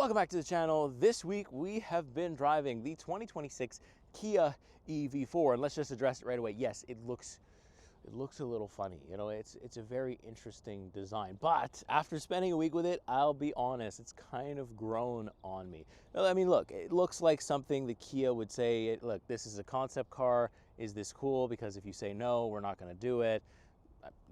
Welcome back to the channel. This week we have been driving the 2026 Kia EV4, and let's just address it right away. Yes, it looks a little funny. You know, it's a very interesting design, but after spending a week with it, I'll be honest, it's kind of grown on me. I mean, look, it looks like something the Kia would say, look, this is a concept car. Is this cool? Because if you say no, we're not going to do it.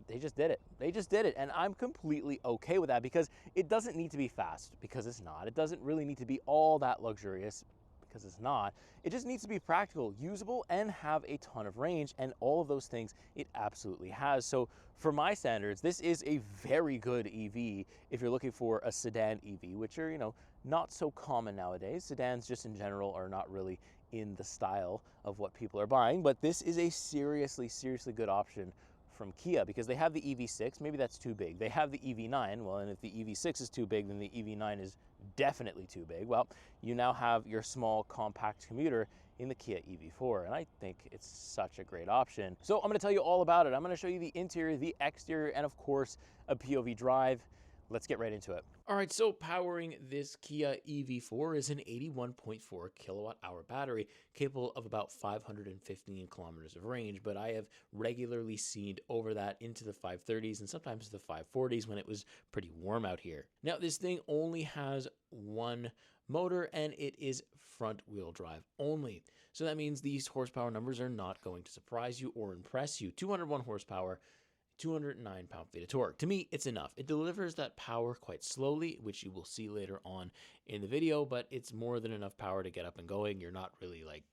They just did it. They just did it. And I'm completely okay with that because it doesn't need to be fast, because it's not. It doesn't really need to be all that luxurious, because it's not. It just needs to be practical, usable, and have a ton of range, and all of those things it absolutely has. So for my standards, this is a very good EV if you're looking for a sedan EV, which are, you know, not so common nowadays. Sedans just in general are not really in the style of what people are buying, but this is a seriously good option from Kia, because they have the EV6, maybe that's too big. They have the EV9, well, and if the EV6 is too big, then the EV9 is definitely too big. Well, you now have your small compact commuter in the Kia EV4, and I think it's such a great option. So I'm gonna tell you all about it. I'm gonna show you the interior, the exterior, and of course, a POV drive. Let's get right into it. All right, so powering this Kia EV4 is an 81.4 kilowatt hour battery capable of about 515 kilometers of range, but I have regularly seen over that into the 530s and sometimes the 540s when it was pretty warm out here. Now, this thing only has one motor, and it is front wheel drive only. So that means these horsepower numbers are not going to surprise you or impress you. 201 horsepower, 209 pound-feet of torque. To me, it's enough. It delivers that power quite slowly, which you will see later on in the video, but it's more than enough power to get up and going. You're not really like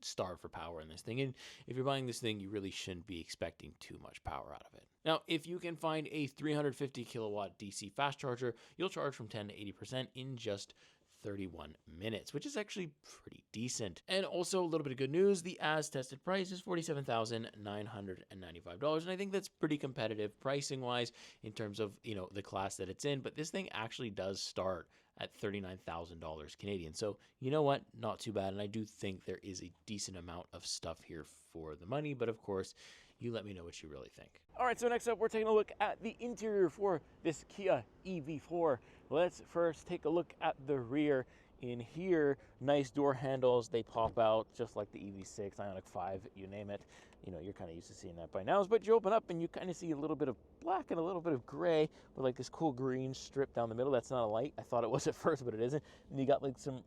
starved for power in this thing. And if you're buying this thing, you really shouldn't be expecting too much power out of it. Now, if you can find a 350 kilowatt DC fast charger, you'll charge from 10 to 80% in just 31 minutes, which is actually pretty decent. And also a little bit of good news, the as tested price is $47,995, and I think that's pretty competitive pricing wise in terms of, you know, the class that it's in, but this thing actually does start at $39,000 Canadian. So you know what, not too bad. And I do think there is a decent amount of stuff here for the money, but of course, you let me know what you really think. All right, so next up, we're taking a look at the interior for this Kia EV4. Let's first take a look at the rear. In here, nice door handles, they pop out just like the EV6, Ioniq 5, you name it. You know, you're kind of used to seeing that by now, but you open up and you kind of see a little bit of black and a little bit of gray with like this cool green strip down the middle. That's not a light. I thought it was at first, but it isn't. And you got like some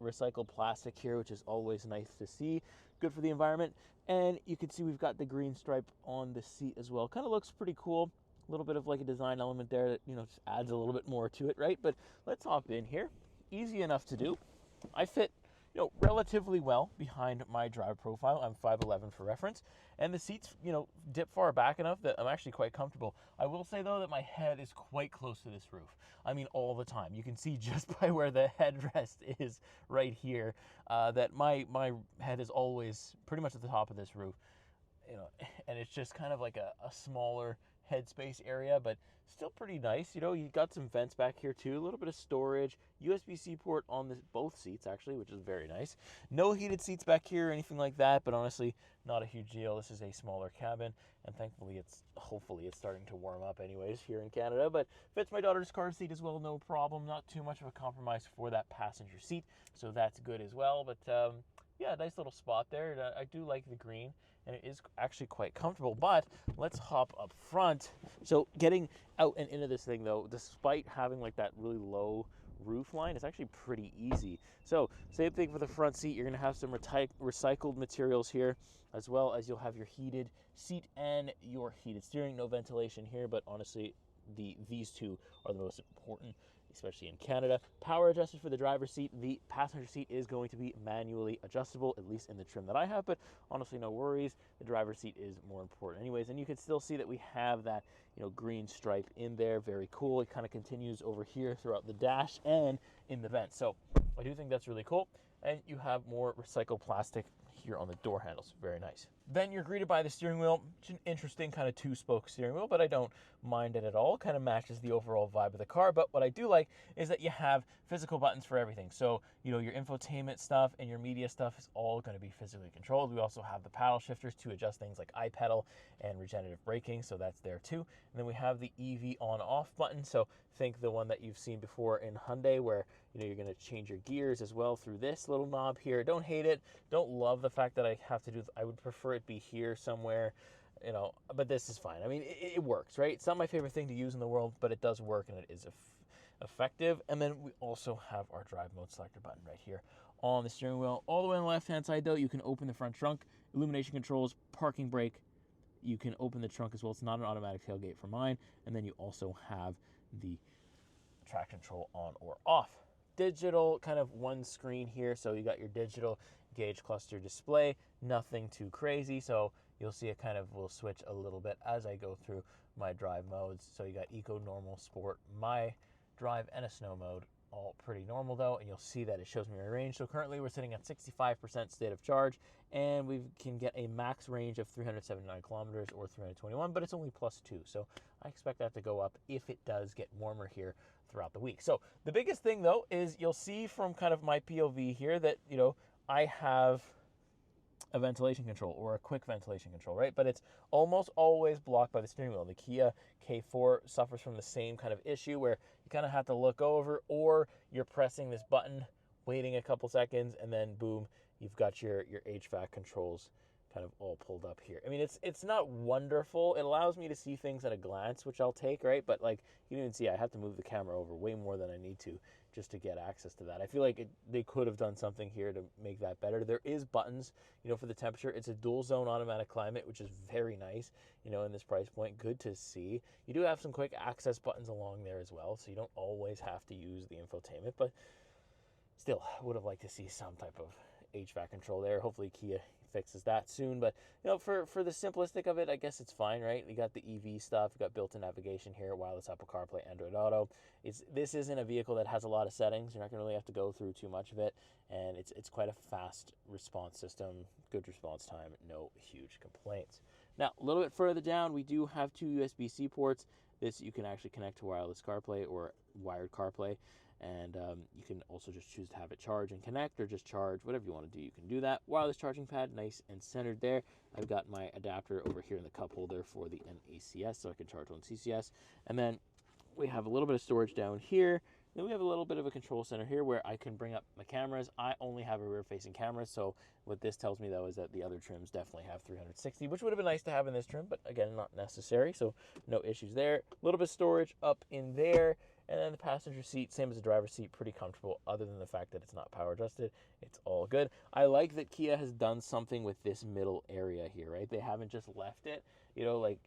recycled plastic here, which is always nice to see. Good for the environment. And you can see we've got the green stripe on the seat as well. Kind of looks pretty cool. A little bit of like a design element there that, you know, just adds a little bit more to it, right? But let's hop in here. Easy enough to do. I fit, you know, relatively well behind my drive profile. I'm 5'11" for reference, and the seats, you know, dip far back enough that I'm actually quite comfortable. I will say though that my head is quite close to this roof. I mean, all the time. You can see just by where the headrest is right here that my head is always pretty much at the top of this roof. You know, and it's just kind of like a smaller headspace area, but still pretty nice. You know, you got some vents back here too, a little bit of storage, USB-C port on both seats actually, which is very nice. No heated seats back here or anything like that, but honestly, not a huge deal. This is a smaller cabin, and thankfully hopefully it's starting to warm up anyways here in Canada, but fits my daughter's car seat as well, no problem. Not too much of a compromise for that passenger seat, so that's good as well. But yeah, nice little spot there. I do like the green, and it is actually quite comfortable, but let's hop up front. So getting out and into this thing though, despite having like that really low roof line, it's actually pretty easy. So same thing for the front seat. You're gonna have some recycled materials here, as well as you'll have your heated seat and your heated steering. No ventilation here, but honestly, these two are the most important, especially in Canada. Power adjusted for the driver's seat. The passenger seat is going to be manually adjustable, at least in the trim that I have, but honestly, no worries. The driver's seat is more important anyways, and you can still see that we have that, you know, green stripe in there. Very cool. It kind of continues over here throughout the dash and in the vents. So I do think that's really cool. And you have more recycled plastic here on the door handles. Very nice. Then you're greeted by the steering wheel. It's an interesting kind of two-spoke steering wheel, but I don't mind it at all. Kind of matches the overall vibe of the car. But what I do like is that you have physical buttons for everything. So, you know, your infotainment stuff and your media stuff is all going to be physically controlled. We also have the paddle shifters to adjust things like iPedal and regenerative braking, so that's there too. And then we have the EV on-off button. So think the one that you've seen before in Hyundai, where You know, you're going to change your gears as well through this little knob here. Don't hate it. Don't love the fact that I have to do, I would prefer it be here somewhere, you know, but this is fine. I mean, it works, right? It's not my favorite thing to use in the world, but it does work and it is effective. And then we also have our drive mode selector button right here on the steering wheel. All the way on the left-hand side, though, you can open the front trunk, illumination controls, parking brake. You can open the trunk as well. It's not an automatic tailgate for mine. And then you also have the traction control on or off. Digital, kind of one screen here. So you got your digital gauge cluster display, nothing too crazy. So you'll see it kind of will switch a little bit as I go through my drive modes. So you got eco, normal, sport, my drive, and a snow mode. All pretty normal though, and you'll see that it shows me my range. So currently we're sitting at 65% state of charge, and we can get a max range of 379 kilometers or 321, but it's only +2. So I expect that to go up if it does get warmer here throughout the week. So the biggest thing though is you'll see from kind of my POV here that, you know, I have a ventilation control or a quick ventilation control, right? But it's almost always blocked by the steering wheel. The Kia K4 suffers from the same kind of issue where you kind of have to look over, or you're pressing this button, waiting a couple seconds, and then boom, you've got your HVAC controls kind of all pulled up here. I mean, it's not wonderful. It allows me to see things at a glance, which I'll take, right? But like, you can even see I have to move the camera over way more than I need to just to get access to that. I feel like they could have done something here to make that better. There is buttons, you know, for the temperature. It's a dual zone automatic climate, which is very nice, you know, in this price point. Good to see. You do have some quick access buttons along there as well, so you don't always have to use the infotainment, but still, would have liked to see some type of HVAC control there. Hopefully Kia fixes that soon, but you know, for the simplistic of it, I guess it's fine, right? You got the EV stuff, you got built-in navigation here, wireless Apple CarPlay, Android Auto. This isn't a vehicle that has a lot of settings. You're not gonna really have to go through too much of it, and it's quite a fast response system, good response time, no huge complaints. Now, a little bit further down, we do have 2 USB-C ports. This you can actually connect to wireless CarPlay or wired CarPlay. And you can also just choose to have it charge and connect, or just charge, whatever you want to do, you can do that. Wireless charging pad, nice and centered there. I've got my adapter over here in the cup holder for the NACS, so I can charge on CCS. And then we have a little bit of storage down here. Then we have a little bit of a control center here where I can bring up my cameras. I only have a rear-facing camera, so what this tells me, though, is that the other trims definitely have 360, which would have been nice to have in this trim, but again, not necessary, so no issues there. A little bit of storage up in there. And then the passenger seat, same as the driver's seat, pretty comfortable, other than the fact that it's not power adjusted. It's all good. I like that Kia has done something with this middle area here, right? They haven't just left it, like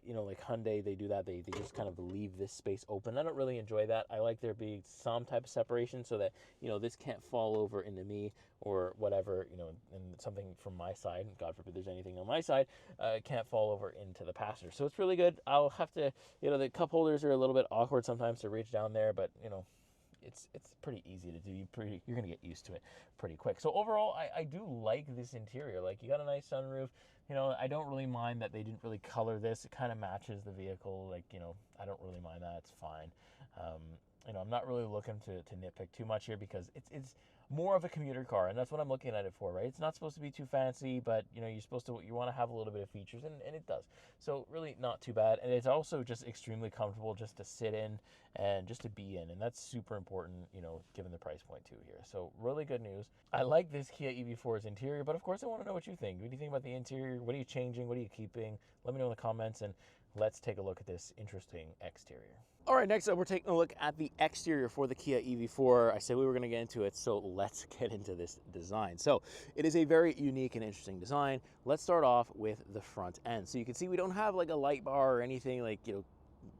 Hyundai, they do that. They just kind of leave this space open. I don't really enjoy that. I like there being some type of separation so that, this can't fall over into me or whatever, and something from my side, God forbid there's anything on my side, can't fall over into the passenger. So it's really good. I'll have to, the cup holders are a little bit awkward sometimes to reach down there, but it's pretty easy to do. You're gonna get used to it pretty quick. So overall, I do like this interior. Like, you got a nice sunroof. I don't really mind that they didn't really color this. It kind of matches the vehicle. Like, I don't really mind that. It's fine. I'm not really looking to nitpick too much here, because it's more of a commuter car, and that's what I'm looking at it for, right? It's not supposed to be too fancy, but you want to have a little bit of features, and it does. So really not too bad, and it's also just extremely comfortable just to sit in and just to be in, and that's super important, given the price point too here. So really good news. I like this Kia EV4's interior, but of course I want to know what you think. What do you think about the interior? What are you changing? What are you keeping? Let me know in the comments, and let's take a look at this interesting exterior. All right, next up, we're taking a look at the exterior for the Kia EV4. I said we were going to get into it, so let's get into this design. So it is a very unique and interesting design. Let's start off with the front end. So you can see we don't have like a light bar or anything like,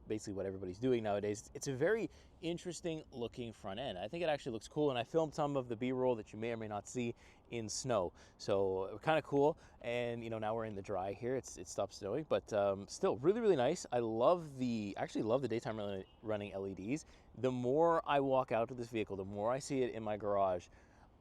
basically what everybody's doing nowadays. It's a very interesting looking front end. I think it actually looks cool, and I filmed some of the B-roll that you may or may not see in snow, so kind of cool. And now we're in the dry here. It stopped snowing, but still really, really nice. I actually love the daytime running LEDs. The more I walk out to this vehicle, the more I see it in my garage,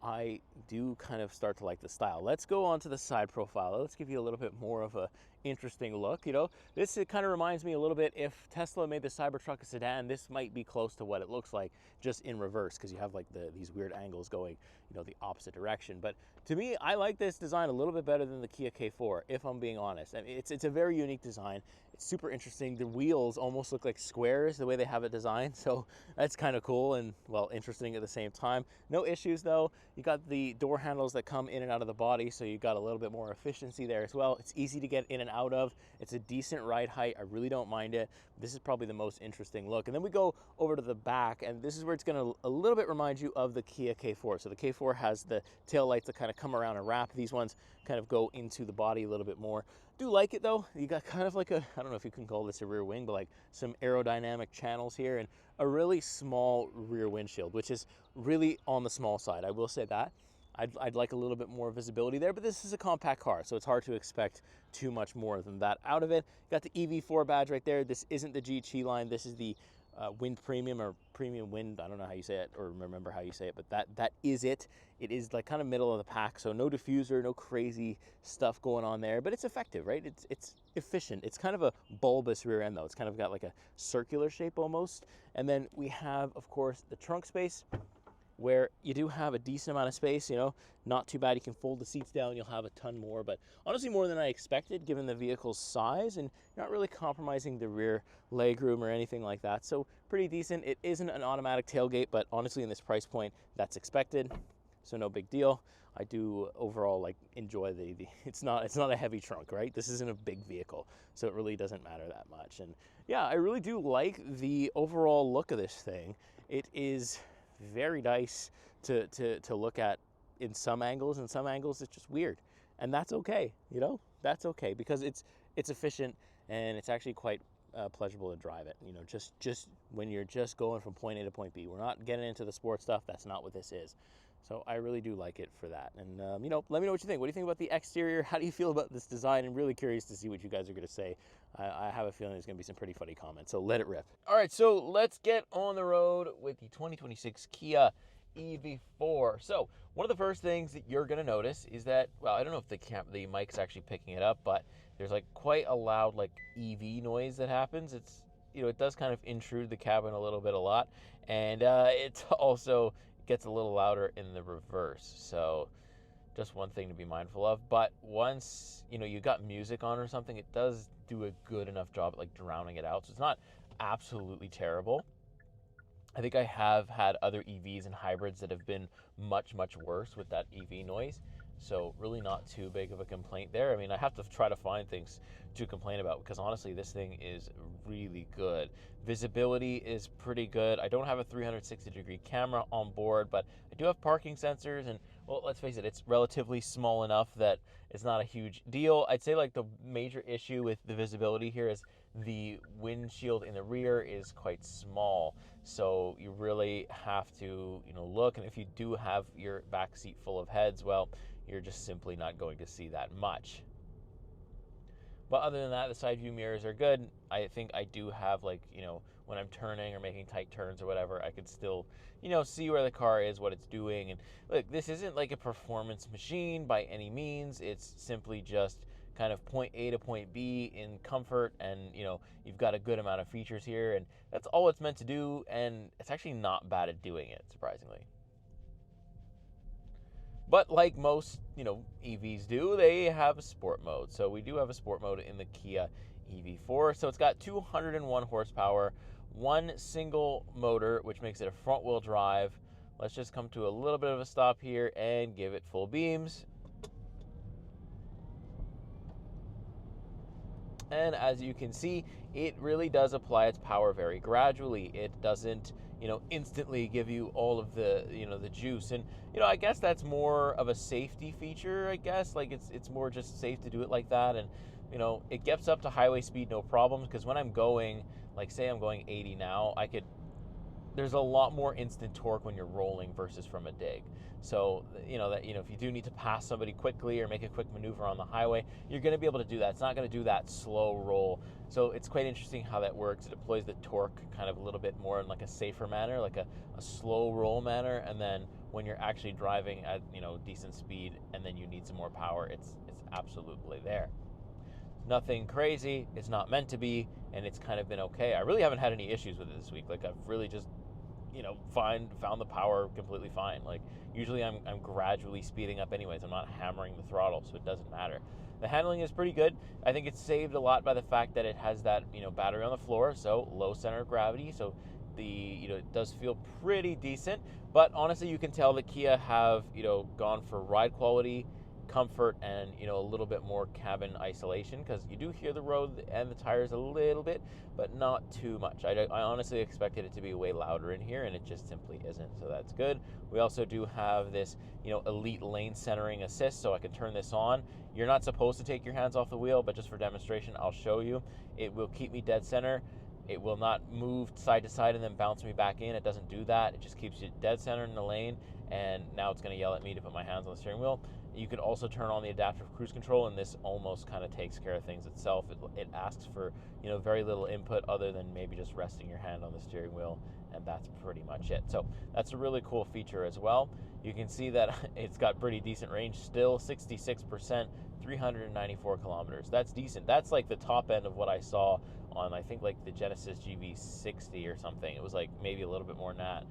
I do kind of start to like the style. Let's go on to the side profile. Let's give you a little bit more of a interesting look. You know, this kind of reminds me a little bit, if Tesla made the Cybertruck Sedan, this might be close to what it looks like, just in reverse, because you have like these weird angles going, you know, the opposite direction. But to me, I like this design a little bit better than the Kia K4, if I'm being honest. I mean, it's a very unique design. It's super interesting. The wheels almost look like squares the way they have it designed, so that's kind of cool and, well, interesting at the same time. No issues though. You got the door handles that come in and out of the body, so you got a little bit more efficiency there as well. It's easy to get in and out of. It's a decent ride height. I really don't mind it. This is probably the most interesting look. And then we go over to the back, and this is where it's going to a little bit remind you of the Kia K4. So the K4 has the tail lights that kind of come around and wrap. These ones kind of go into the body a little bit more. Do like it though. You got kind of like a, I don't know if you can call this a rear wing, but like some aerodynamic channels here and a really small rear windshield, which is really on the small side. I will say that. I'd like a little bit more visibility there, but this is a compact car, so it's hard to expect too much more than that out of it. Got the EV4 badge right there. This isn't the GT line. This is the Wind Premium, or Premium Wind. I don't know how you say it or remember how you say it, but that is it. It is like kind of middle of the pack, so no diffuser, no crazy stuff going on there, but it's effective, right? It's efficient. It's kind of a bulbous rear end though. It's kind of got like a circular shape almost. And then we have, of course, the trunk space, where you do have a decent amount of space, you know, not too bad. You can fold the seats down, you'll have a ton more, but honestly more than I expected given the vehicle's size, and not really compromising the rear legroom or anything like that. So pretty decent. It isn't an automatic tailgate, but honestly in this price point, that's expected. So no big deal. I do overall like enjoy the it's not a heavy trunk, right? This isn't a big vehicle, so it really doesn't matter that much. And yeah, I really do like the overall look of this thing. It is very nice to look at in some angles. In some angles it's just weird, and that's okay, you know, that's okay, because it's efficient and it's actually quite pleasurable to drive it, you know, just when you're just going from point A to point B. We're not getting into the sports stuff. That's not what this is. So I really do like it for that. And you know, let me know what you think. What do you think about the exterior? How do you feel about this design? I'm really curious to see what you guys are going to say. I have a feeling there's going to be some pretty funny comments, so let it rip. All right, so let's get on the road with the 2026 Kia EV4. So one of the first things that you're going to notice is that, well, I don't know if the mic's actually picking it up, but there's like quite a loud like EV noise that happens. It's, you know, it does kind of intrude the cabin a lot, and it also gets a little louder in the reverse. So just one thing to be mindful of. But once, you know, you got music on or something, it does do a good enough job at like drowning it out. So it's not absolutely terrible. I think I have had other EVs and hybrids that have been much worse with that EV noise. So really not too big of a complaint there. I mean, I have to try to find things to complain about, because honestly, this thing is really good. Visibility is pretty good. I don't have a 360-degree camera on board, but I do have parking sensors, and, well, let's face it, it's relatively small enough that it's not a huge deal. I'd say like the major issue with the visibility here is the windshield in the rear is quite small. So you really have to, you know, look, and if you do have your back seat full of heads, well, you're just simply not going to see that much. But other than that, the side view mirrors are good. I think I do have, like, you know, when I'm turning or making tight turns or whatever, I could still, you know, see where the car is, what it's doing. And look, this isn't like a performance machine by any means. It's simply just kind of point A to point B in comfort, and, you know, you've got a good amount of features here, and that's all it's meant to do, and it's actually not bad at doing it, surprisingly. But like most, you know, EVs do, they have a sport mode. So we do have a sport mode in the Kia EV4. So it's got 201 horsepower, one single motor, which makes it a front-wheel drive. Let's just come to a little bit of a stop here and give it full beams. And as you can see, it really does apply its power very gradually. It doesn't, you know, instantly give you all of the, you know, the juice. And, you know, I guess that's more of a safety feature, I guess. Like, it's more just safe to do it like that. And, you know, it gets up to highway speed, no problems. Because when I'm going, like, say I'm going 80 now, there's a lot more instant torque when you're rolling versus from a dig. So, you know, if you do need to pass somebody quickly or make a quick maneuver on the highway, you're going to be able to do that. It's not going to do that slow roll. So it's quite interesting how that works. It deploys the torque kind of a little bit more in like a safer manner, like a slow roll manner. And then when you're actually driving at, you know, decent speed and then you need some more power, it's absolutely there. nothing crazy. It's not meant to be, and it's kind of been okay. I really haven't had any issues with it this week. Like, I've really just, found the power completely fine. Like, usually I'm gradually speeding up anyways. I'm not hammering the throttle, so it doesn't matter. The handling is pretty good. I think it's saved a lot by the fact that it has that, battery on the floor, so low center of gravity. So it does feel pretty decent. But honestly, you can tell that Kia have, gone for ride quality, comfort, and a little bit more cabin isolation, because you do hear the road and the tires a little bit, but not too much. I honestly expected it to be way louder in here, and it just simply isn't, so that's good. We also do have this elite lane centering assist, so I can turn this on. You're not supposed to take your hands off the wheel, but just for demonstration I'll show you. It will keep me dead center. It will not move side to side and then bounce me back in. It doesn't do that. It just keeps you dead center in the lane, and now it's going to yell at me to put my hands on the steering wheel. You could also turn on the adaptive cruise control, and this almost kind of takes care of things itself. It asks for very little input other than maybe just resting your hand on the steering wheel, and that's pretty much it. So that's a really cool feature as well. You can see that it's got pretty decent range still, 66%, 394 kilometers. That's decent. That's like the top end of what I saw on, I think, like the Genesis GV60 or something. It was like maybe a little bit more than that.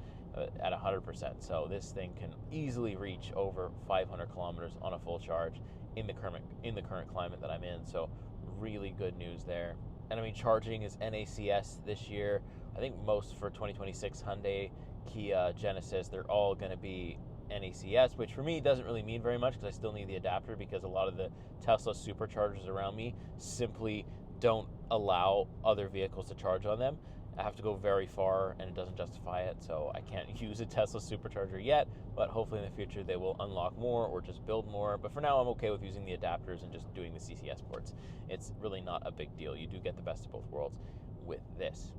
At 100%. So this thing can easily reach over 500 kilometers on a full charge in the current climate that I'm in. So really good news there. And I mean, charging is NACS this year. I think most for 2026 Hyundai, Kia, Genesis, they're all going to be NACS, which for me doesn't really mean very much because I still need the adapter, because a lot of the Tesla superchargers around me simply don't allow other vehicles to charge on them. I have to go very far, and it doesn't justify it, so I can't use a Tesla supercharger yet, but hopefully in the future they will unlock more or just build more. But for now, I'm okay with using the adapters and just doing the CCS ports. It's really not a big deal. You do get the best of both worlds with this.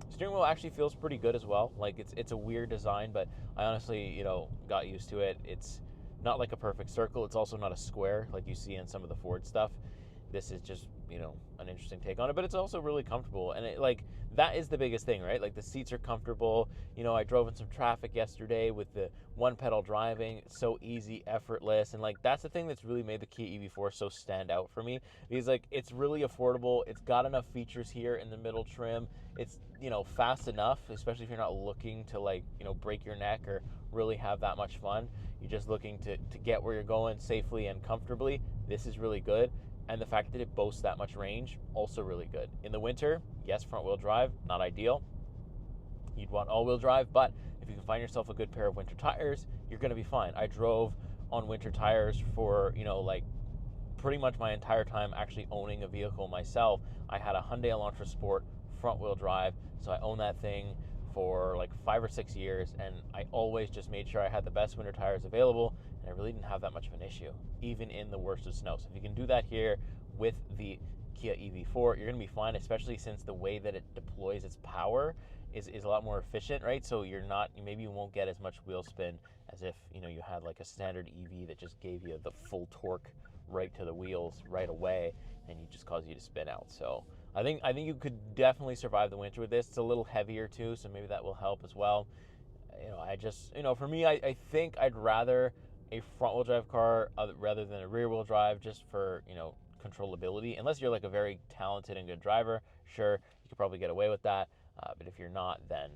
Steering wheel actually feels pretty good as well. Like, it's a weird design, but I honestly, got used to it. It's not like a perfect circle. It's also not a square like you see in some of the Ford stuff. This is just, an interesting take on it, but it's also really comfortable. And that is the biggest thing, right? Like, the seats are comfortable. I drove in some traffic yesterday with the one pedal driving. It's so easy, effortless. And that's the thing that's really made the Kia EV4 so stand out for me, because it's really affordable. It's got enough features here in the middle trim. It's, fast enough, especially if you're not looking to break your neck or really have that much fun. You're just looking to get where you're going safely and comfortably. This is really good. And the fact that it boasts that much range, also really good. In the winter, yes, front-wheel drive, not ideal. You'd want all-wheel drive, but if you can find yourself a good pair of winter tires, you're going to be fine. I drove on winter tires for, pretty much my entire time actually owning a vehicle myself. I had a Hyundai Elantra Sport front-wheel drive, so I owned that thing for 5 or 6 years, and I always just made sure I had the best winter tires available, and I really didn't have that much of an issue, even in the worst of snow. So if you can do that here with the Kia EV4, you're going to be fine, especially since the way that it deploys its power is a lot more efficient, right? So maybe you won't get as much wheel spin as if, you had a standard EV that just gave you the full torque right to the wheels right away, and it just caused you to spin out. So I think you could definitely survive the winter with this. It's a little heavier too, so maybe that will help as well. For me, I think I'd rather a front-wheel drive car rather than a rear-wheel drive, just for, controllability. Unless you're a very talented and good driver, sure, you could probably get away with that. But if you're not, then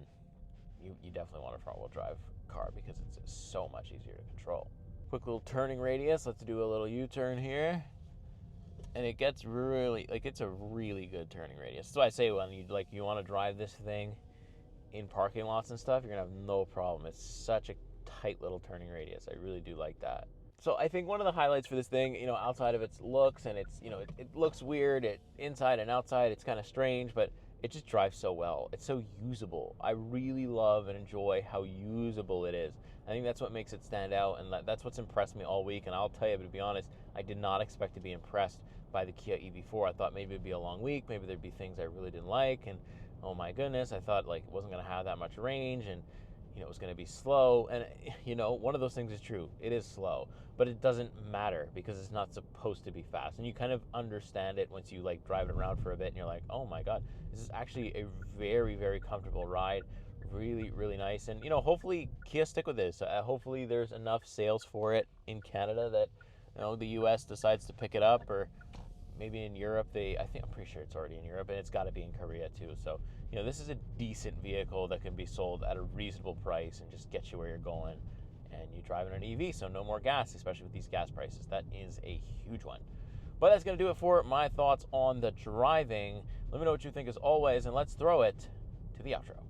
you definitely want a front-wheel drive car, because it's so much easier to control. Quick little turning radius. Let's do a little U-turn here. And it gets really, it's a really good turning radius. That's why I say when you want to drive this thing in parking lots and stuff, you're going to have no problem. It's such a tight little turning radius. I really do like that. So I think one of the highlights for this thing, outside of its looks, and it's, it looks weird, inside and outside, it's kind of strange, but it just drives so well. It's so usable. I really love and enjoy how usable it is. I think that's what makes it stand out, and that's what's impressed me all week. And I'll tell you, but to be honest, I did not expect to be impressed by the Kia EV4. I thought maybe it'd be a long week, maybe there'd be things I really didn't like, and oh my goodness, I thought it wasn't going to have that much range, and it was going to be slow. And one of those things is true. It is slow, but it doesn't matter, because it's not supposed to be fast. And you kind of understand it once you drive it around for a bit, and you're like, oh my god, this is actually a very, very comfortable ride. Really, really nice. And hopefully Kia stick with this. Hopefully there's enough sales for it in Canada that the US decides to pick it up, or maybe in Europe. I'm pretty sure it's already in Europe, and it's got to be in Korea too. So, this is a decent vehicle that can be sold at a reasonable price and just get you where you're going. And you drive in an EV, so no more gas, especially with these gas prices. That is a huge one. But that's going to do it for my thoughts on the driving. Let me know what you think as always, and let's throw it to the outro.